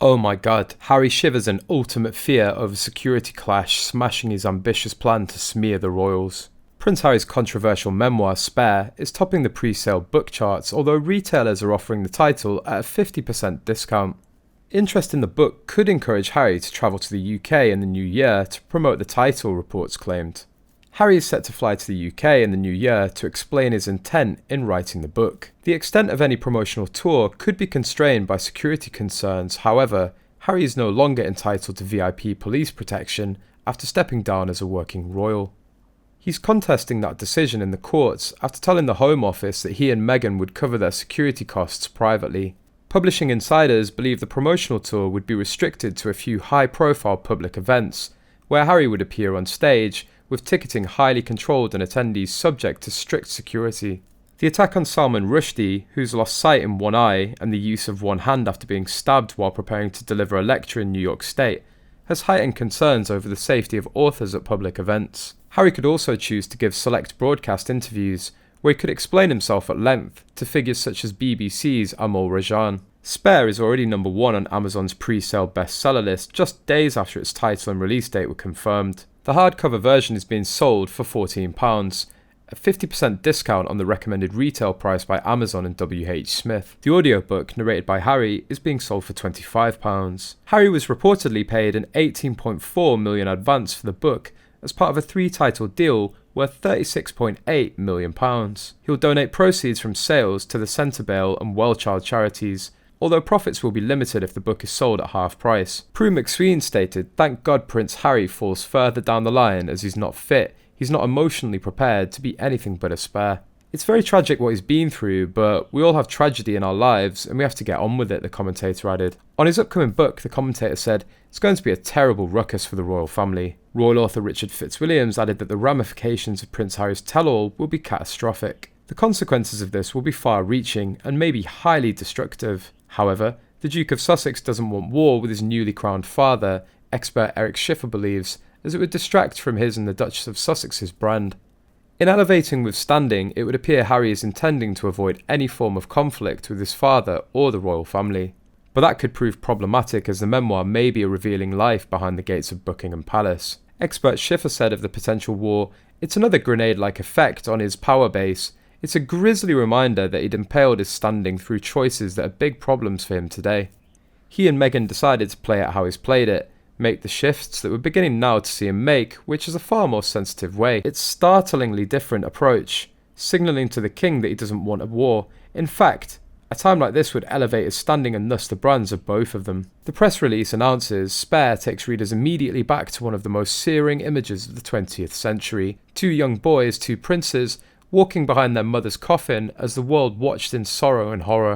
Oh my god, Harry shivers in ultimate fear over security clash smashing his ambitious plan to smear the royals. Prince Harry's controversial memoir, Spare, is topping the pre-sale book charts, although retailers are offering the title at a 50% discount. Interest in the book could encourage Harry to travel to the UK in the new year to promote the title, reports claimed. Harry is set to fly to the UK in the new year to explain his intent in writing the book. The extent of any promotional tour could be constrained by security concerns. However, Harry is no longer entitled to VIP police protection after stepping down as a working royal. He's contesting that decision in the courts after telling the Home Office that he and Meghan would cover their security costs privately. Publishing insiders believe the promotional tour would be restricted to a few high-profile public events, where Harry would appear on stage, with ticketing highly controlled and attendees subject to strict security. The attack on Salman Rushdie, who's lost sight in one eye and the use of one hand after being stabbed while preparing to deliver a lecture in New York State, has heightened concerns over the safety of authors at public events. Harry could also choose to give select broadcast interviews, where he could explain himself at length to figures such as BBC's Amol Rajan. Spare is already number 1 on Amazon's pre-sale bestseller list just days after its title and release date were confirmed. The hardcover version is being sold for £14, a 50% discount on the recommended retail price by Amazon and WH Smith. The audiobook, narrated by Harry, is being sold for £25. Harry was reportedly paid an £18.4 million advance for the book as part of a 3-title deal worth £36.8 million. He'll donate proceeds from sales to the Centrebale and Well Child charities, although profits will be limited if the book is sold at half price. Prue McSween stated, "Thank God Prince Harry falls further down the line as he's not fit. He's not emotionally prepared to be anything but a spare." It's very tragic what he's been through, but we all have tragedy in our lives and we have to get on with it, the commentator added. On his upcoming book, the commentator said, "It's going to be a terrible ruckus for the royal family." Royal author Richard Fitzwilliams added that the ramifications of Prince Harry's tell-all will be catastrophic. The consequences of this will be far-reaching and maybe highly destructive. However, the Duke of Sussex doesn't want war with his newly crowned father, expert Eric Schiffer believes, as it would distract from his and the Duchess of Sussex's brand. In elevating with standing, it would appear Harry is intending to avoid any form of conflict with his father or the royal family. But that could prove problematic, as the memoir may be a revealing life behind the gates of Buckingham Palace. Expert Schiffer said of the potential war, "It's another grenade-like effect on his power base. It's a grisly reminder that he'd impaled his standing through choices that are big problems for him today." He and Meghan decided to play it how he's played it, make the shifts that we're beginning now to see him make, which is a far more sensitive way. It's a startlingly different approach, signalling to the king that he doesn't want a war. In fact, a time like this would elevate his standing and thus the brands of both of them. The press release announces Spare takes readers immediately back to one of the most searing images of the 20th century. 2 young boys, 2 princes, walking behind their mother's coffin as the world watched in sorrow and horror.